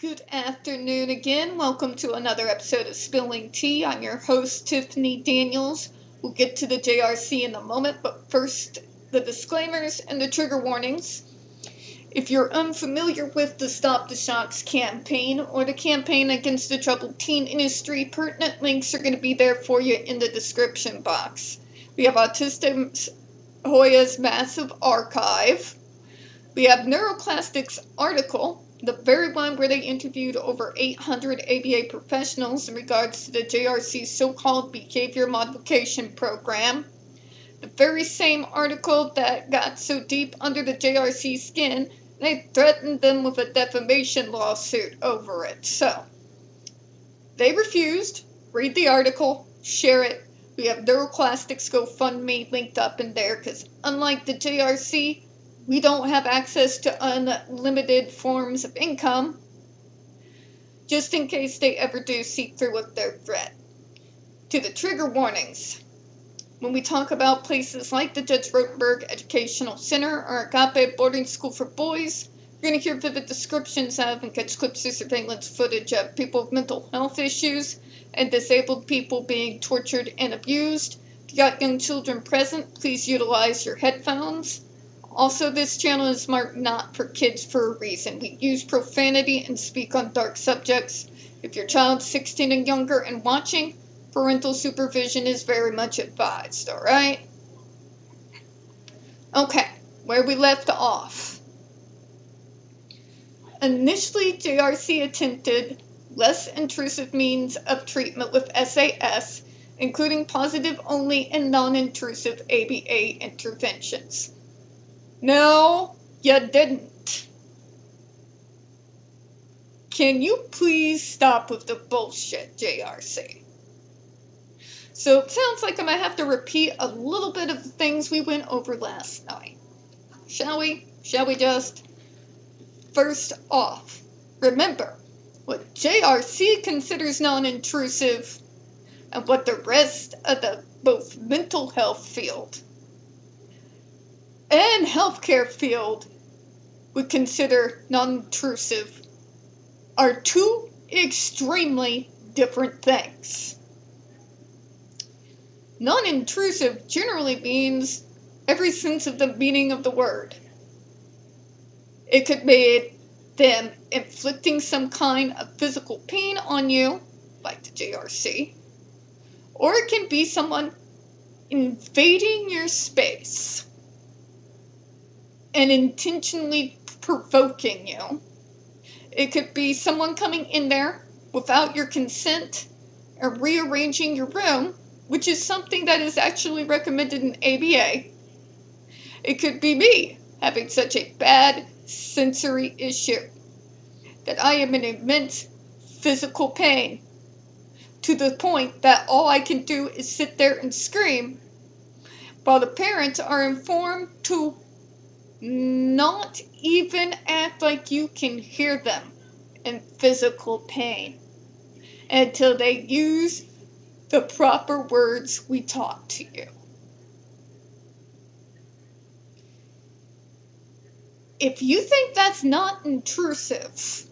Good afternoon again. Welcome to another episode of Spilling Tea. I'm your host, Tiffany Daniels. We'll get to the JRC in a moment, but first, the disclaimers and the trigger warnings. If you're unfamiliar with the Stop the Shocks campaign or the campaign against the troubled teen industry, pertinent links are going to be there for you in the description box. We have Autistic Hoya's massive archive. We have Neuroplastic's article, the very one where they interviewed over 800 ABA professionals in regards to the JRC's so-called behavior modification program. The very same article that got so deep under the JRC skin, they threatened them with a defamation lawsuit over it. So, they refused. Read the article, share it. We have Neuroplastic's GoFundMe linked up in there because unlike the JRC, we don't have access to unlimited forms of income, just in case they ever do see through with their threat. To the trigger warnings. When we talk about places like the Judge Rotenberg Educational Center or Agape Boarding School for Boys, you're going to hear vivid descriptions of and catch clips of surveillance footage of people with mental health issues and disabled people being tortured and abused. If you got young children present, please utilize your headphones. Also, this channel is marked not for kids for a reason. We use profanity and speak on dark subjects. If your child's 16 and younger and watching, parental supervision is very much advised, alright? Okay, where we left off. Initially, JRC attempted less intrusive means of treatment with SAS, including positive-only and non-intrusive ABA interventions. No, you didn't. Can you please stop with the bullshit, JRC? So it sounds like I'm going to have to repeat a little bit of the things we went over last night. Shall we? Shall we just? First off, remember what JRC considers non-intrusive and what the rest of the both mental health field and healthcare field would consider non-intrusive are two extremely different things. Non-intrusive generally means every sense of the meaning of the word. It could be them inflicting some kind of physical pain on you, like the JRC, or it can be someone invading your space and intentionally provoking you. It could be someone coming in there without your consent and rearranging your room, which is something that is actually recommended in ABA. It could be me having such a bad sensory issue that I am in immense physical pain to the point that all I can do is sit there and scream while the parents are informed to not even act like you can hear them in physical pain until they use the proper words we taught to you. If you think that's not intrusive,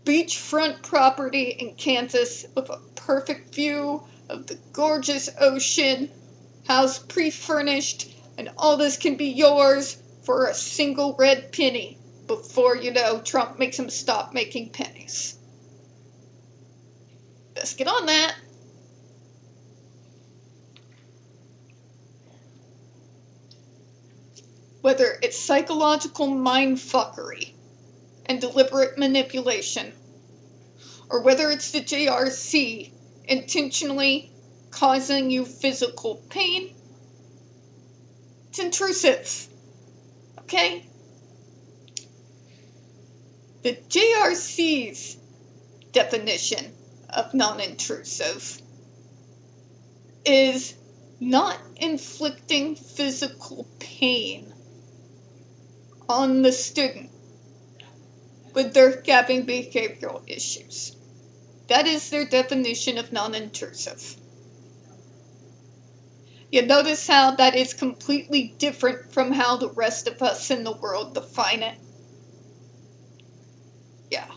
beachfront property in Kansas with a perfect view of the gorgeous ocean, house pre-furnished, and all this can be yours for a single red penny before, Trump makes him stop making pennies. Let's get on that. Whether it's psychological mindfuckery and deliberate manipulation, or whether it's the JRC intentionally causing you physical pain, it's intrusive. Okay? The JRC's definition of non-intrusive is not inflicting physical pain on the student with their having behavioral issues. That is their definition of non-intrusive. You notice how that is completely different from how the rest of us in the world define it? Yeah.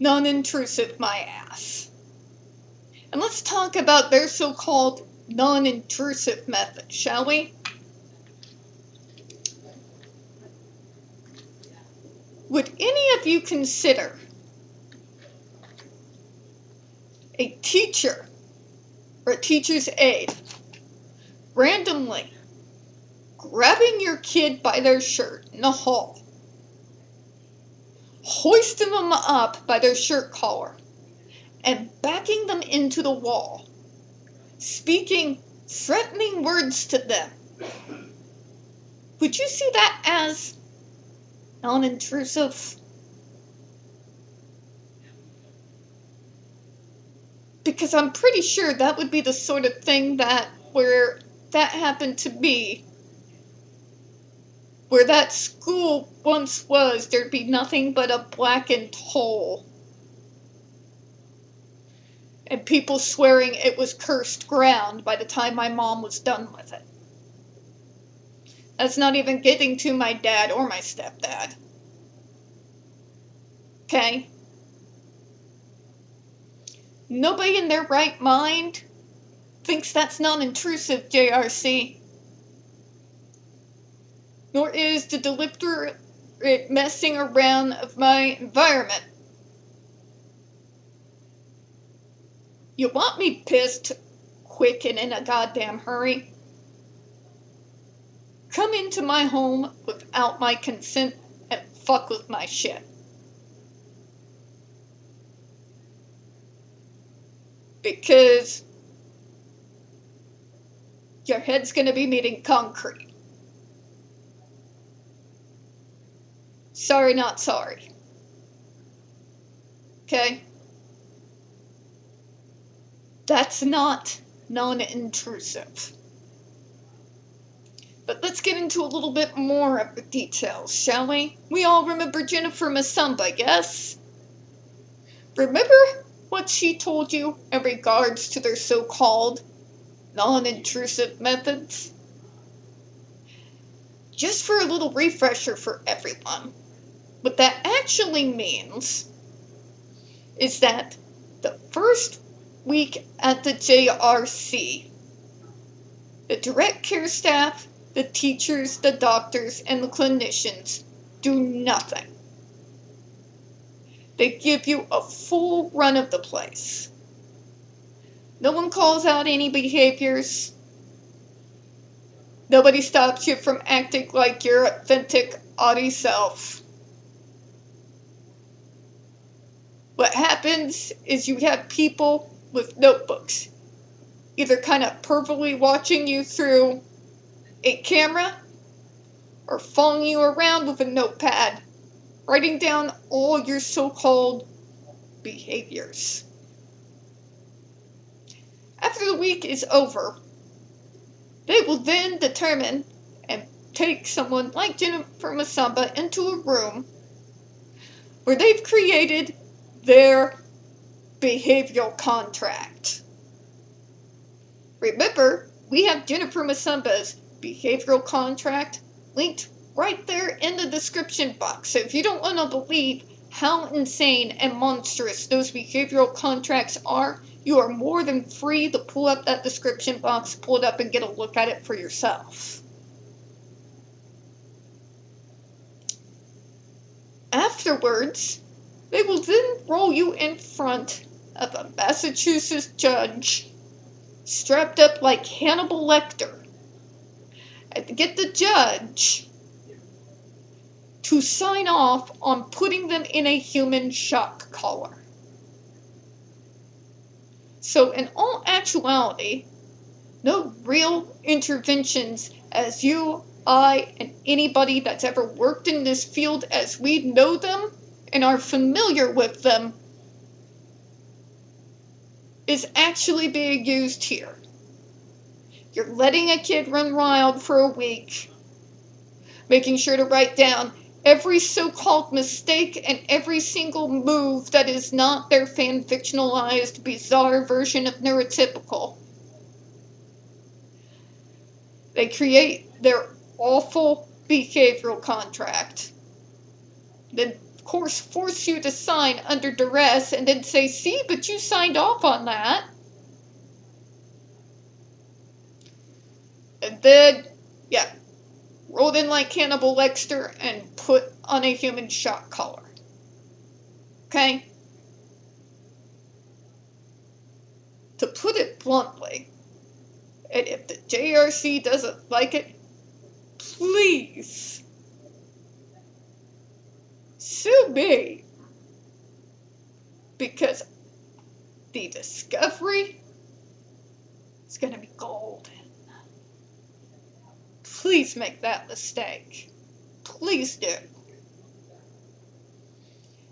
Non-intrusive, my ass. And let's talk about their so-called non-intrusive method, shall we? Would any of you consider a teacher or a teacher's aide randomly grabbing your kid by their shirt in the hall, hoisting them up by their shirt collar, and backing them into the wall, speaking threatening words to them? Would you see that as non-intrusive? Because I'm pretty sure that would be the sort of thing that, where that happened to me, where that school once was, there'd be nothing but a blackened hole. And people swearing it was cursed ground by the time my mom was done with it. That's not even getting to my dad or my stepdad. Okay? Nobody in their right mind thinks that's non-intrusive, JRC. Nor is the deliberate messing around of my environment. You want me pissed, quick, and in a goddamn hurry? Come into my home without my consent and fuck with my shit. Because your head's gonna be meeting concrete. Sorry, not sorry. Okay? That's not non-intrusive. But let's get into a little bit more of the details, shall we? We all remember Jennifer Masamba, yes? Remember what she told you in regards to their so-called non-intrusive methods? Just for a little refresher for everyone, what that actually means is that the first week at the JRC, the direct care staff, the teachers, the doctors, and the clinicians do nothing. They give you a full run of the place. No one calls out any behaviors. Nobody stops you from acting like your authentic, Audi self. What happens is you have people with notebooks, either kind of pervily watching you through a camera or following you around with a notepad, writing down all your so-called behaviors. After the week is over, they will then determine and take someone like Jennifer Masamba into a room where they've created their behavioral contract. Remember, we have Jennifer Masamba's behavioral contract linked right there in the description box. So if you don't want to believe how insane and monstrous those behavioral contracts are, you are more than free to pull up that description box, pull it up, and get a look at it for yourself. Afterwards, they will then roll you in front of a Massachusetts judge, strapped up like Hannibal Lecter, and get the judge to sign off on putting them in a human shock collar. So in all actuality, no real interventions as you, I, and anybody that's ever worked in this field as we know them and are familiar with them is actually being used here. You're letting a kid run wild for a week, making sure to write down every so-called mistake and every single move that is not their fan-fictionalized, bizarre version of neurotypical. They create their awful behavioral contract. Then, of course, force you to sign under duress and then say, see, but you signed off on that. And then, yeah, rolled in like Hannibal Lecter and put on a human shock collar. Okay? To put it bluntly, and if the JRC doesn't like it, please sue me. Because the discovery is going to be golden. Please make that mistake. Please do.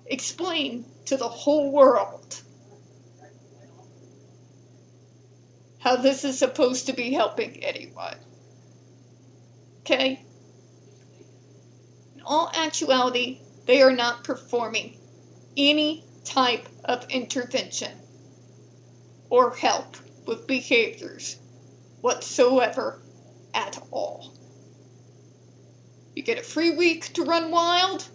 Explain to the whole world how this is supposed to be helping anyone. Okay? In all actuality, they are not performing any type of intervention or help with behaviors whatsoever at all. You get a free week to run wild.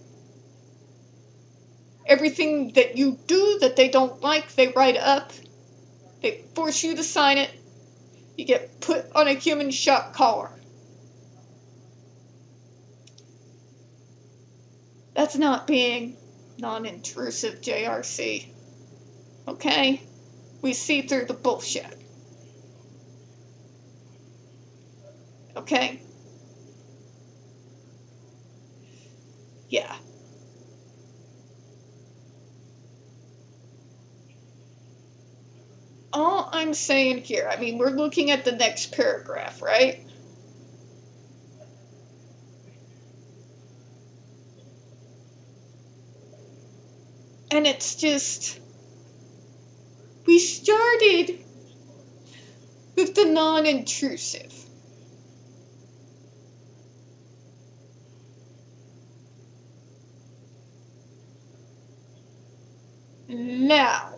Everything that you do that they don't like, they write up. They force you to sign it. You get put on a human shock collar. That's not being non-intrusive, JRC. Okay? We see through the bullshit. Okay? Yeah. All I'm saying here, I mean, we're looking at the next paragraph, right? And it's just, we started with the non-intrusive. Now,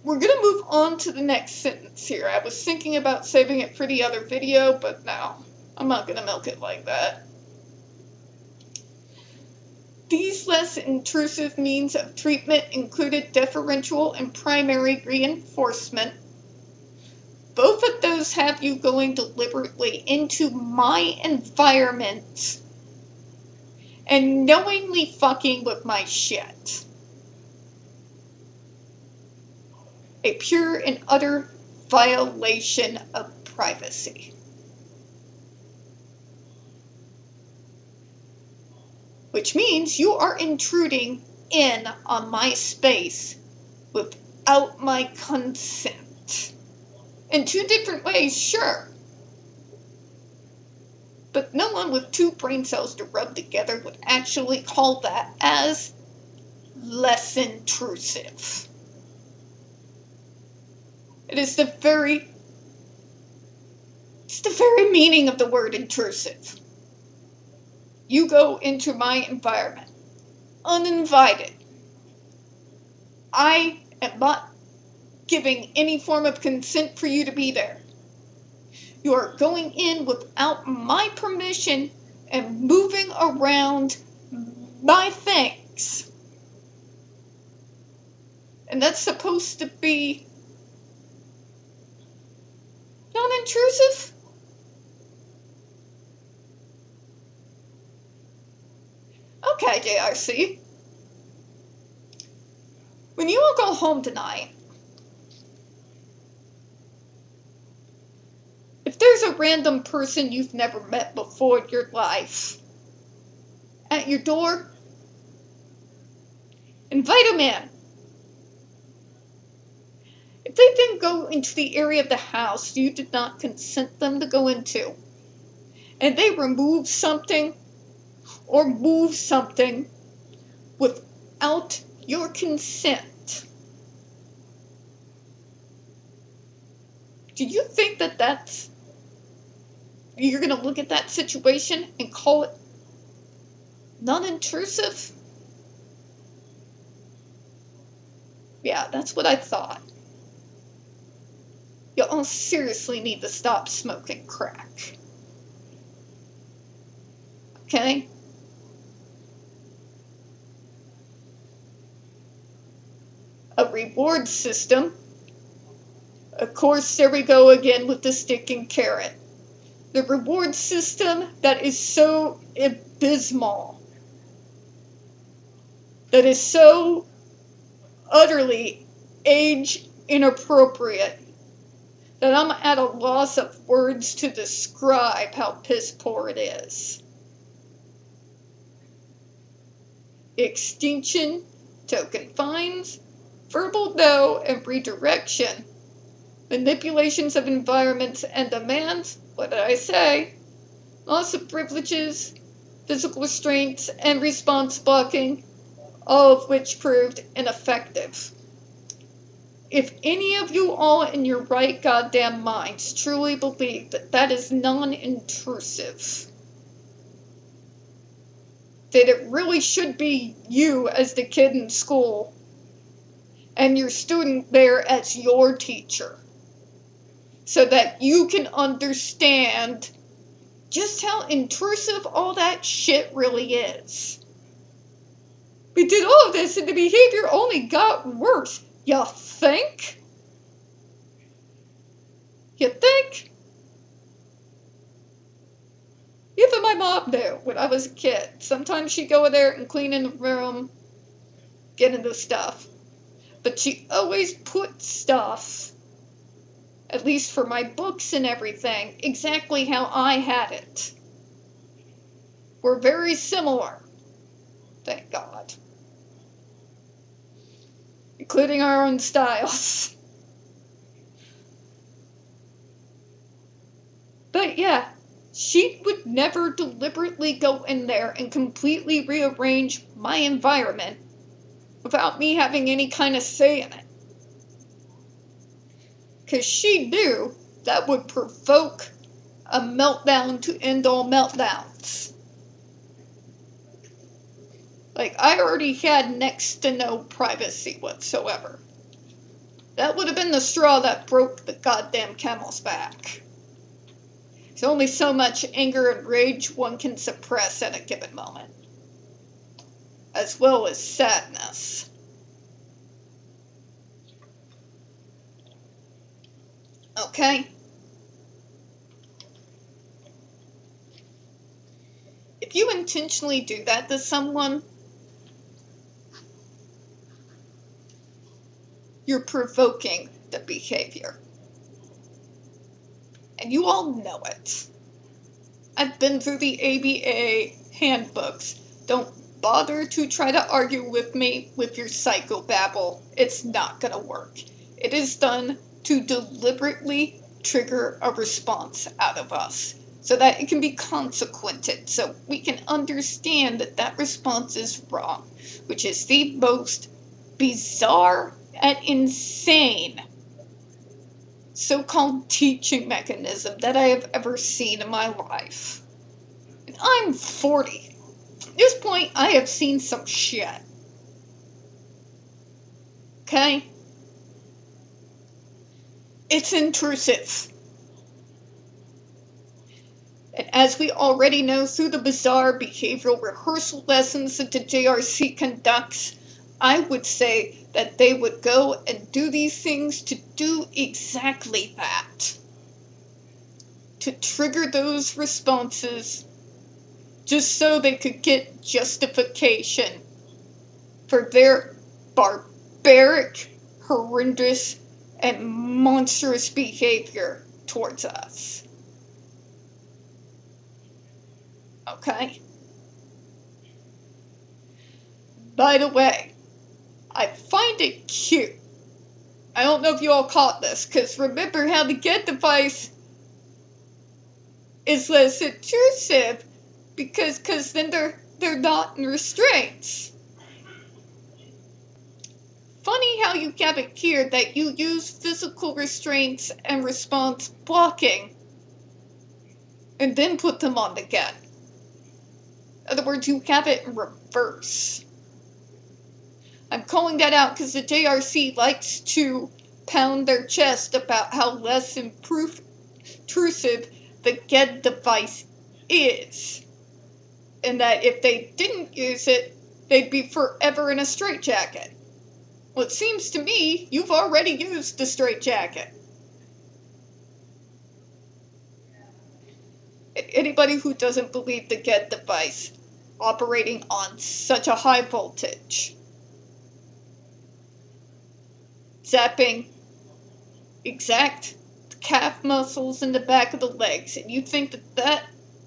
we're going to move on to the next sentence here. I was thinking about saving it for the other video, but no, I'm not going to milk it like that. These less intrusive means of treatment included deferential and primary reinforcement. Both of those have you going deliberately into my environment and knowingly fucking with my shit. A pure and utter violation of privacy. Which means you are intruding in on my space without my consent. In two different ways, sure. But no one with two brain cells to rub together would actually call that as less intrusive. It's the very meaning of the word intrusive. You go into my environment, uninvited. I am not giving any form of consent for you to be there. You are going in without my permission and moving around my things. And that's supposed to be non-intrusive? Okay, JRC. When you all go home tonight, if there's a random person you've never met before in your life at your door, invite them in. If they then go into the area of the house you did not consent them to go into, and they remove something or move something without your consent, do you think that you're going to look at that situation and call it non-intrusive? Yeah, that's what I thought. you all seriously need to stop smoking crack. Okay? A reward system. Of course, there we go again with the stick and carrot. The reward system that is so abysmal, that is so utterly age inappropriate, that I'm at a loss of words to describe how piss poor it is. Extinction, token fines, verbal no and redirection, manipulations of environments and demands, what did I say? Loss of privileges, physical restraints, and response blocking, all of which proved ineffective. If any of you all in your right goddamn minds truly believe that that is non-intrusive, that it really should be you as the kid in school and your student there as your teacher, so that you can understand just how intrusive all that shit really is. We did all of this and the behavior only got worse. You think? You think? Even my mom knew when I was a kid. Sometimes she'd go in there and clean in the room, get into stuff. But she always put stuff, at least for my books and everything, exactly how I had it. We're very similar, thank God. Including our own styles. But yeah, she would never deliberately go in there and completely rearrange my environment without me having any kind of say in it. Because she knew that would provoke a meltdown to end all meltdowns. Like, I already had next to no privacy whatsoever. That would have been the straw that broke the goddamn camel's back. There's only so much anger and rage one can suppress at a given moment, as well as sadness. Okay? If you intentionally do that to someone, you're provoking the behavior. And you all know it. I've been through the ABA handbooks. Don't bother to try to argue with me with your psychobabble. It's not gonna work. It is done to deliberately trigger a response out of us, so that it can be consequented, so we can understand that that response is wrong, which is the most bizarre and insane so-called teaching mechanism that I have ever seen in my life. And I'm 40. At this point, I have seen some shit. Okay? It's intrusive. And as we already know through the bizarre behavioral rehearsal lessons that the JRC conducts, I would say that they would go and do these things to do exactly that. To trigger those responses just so they could get justification for their barbaric, horrendous, and monstrous behavior towards us. Okay? By the way, I find it cute. I don't know if you all caught this, because remember how the GED device is less intrusive, because then they're not in restraints. Funny how you have it here that you use physical restraints and response blocking, and then put them on the GED. In other words, you have it in reverse. I'm calling that out because the JRC likes to pound their chest about how less intrusive the GED device is, and that if they didn't use it, they'd be forever in a straitjacket. Well, it seems to me you've already used the straitjacket. Anybody who doesn't believe the GED device operating on such a high voltage, zapping exact calf muscles in the back of the legs, and you think that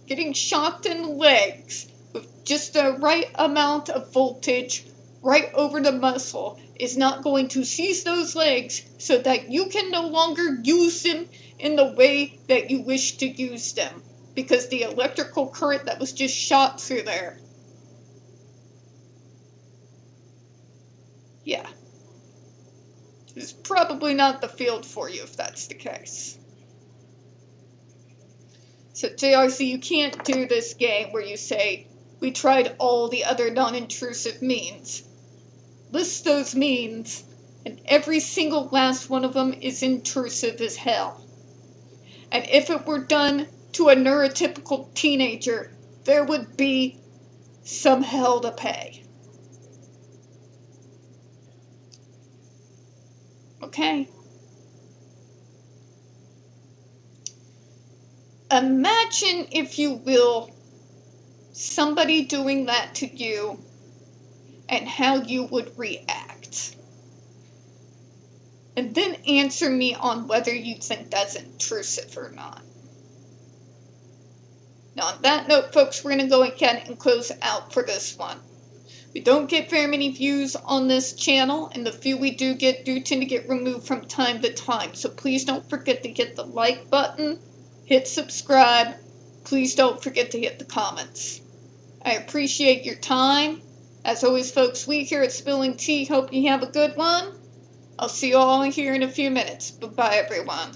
getting shocked in the legs with just the right amount of voltage right over the muscle is not going to seize those legs so that you can no longer use them in the way that you wish to use them, because the electrical current that was just shot through there. Yeah. It's probably not the field for you if that's the case. So JRC, you can't do this game where you say, we tried all the other non-intrusive means. List those means, and every single last one of them is intrusive as hell. And if it were done to a neurotypical teenager, there would be some hell to pay. Okay? Imagine, if you will, somebody doing that to you and how you would react. And then answer me on whether you think that's intrusive or not. Now, on that note, folks, we're going to go ahead and close out for this one. We don't get very many views on this channel, and the few we do tend to get removed from time to time. So please don't forget to hit the like button, hit subscribe. Please don't forget to hit the comments. I appreciate your time. As always, folks, we here at Spilling Tea hope you have a good one. I'll see you all here in a few minutes. Bye-bye, everyone.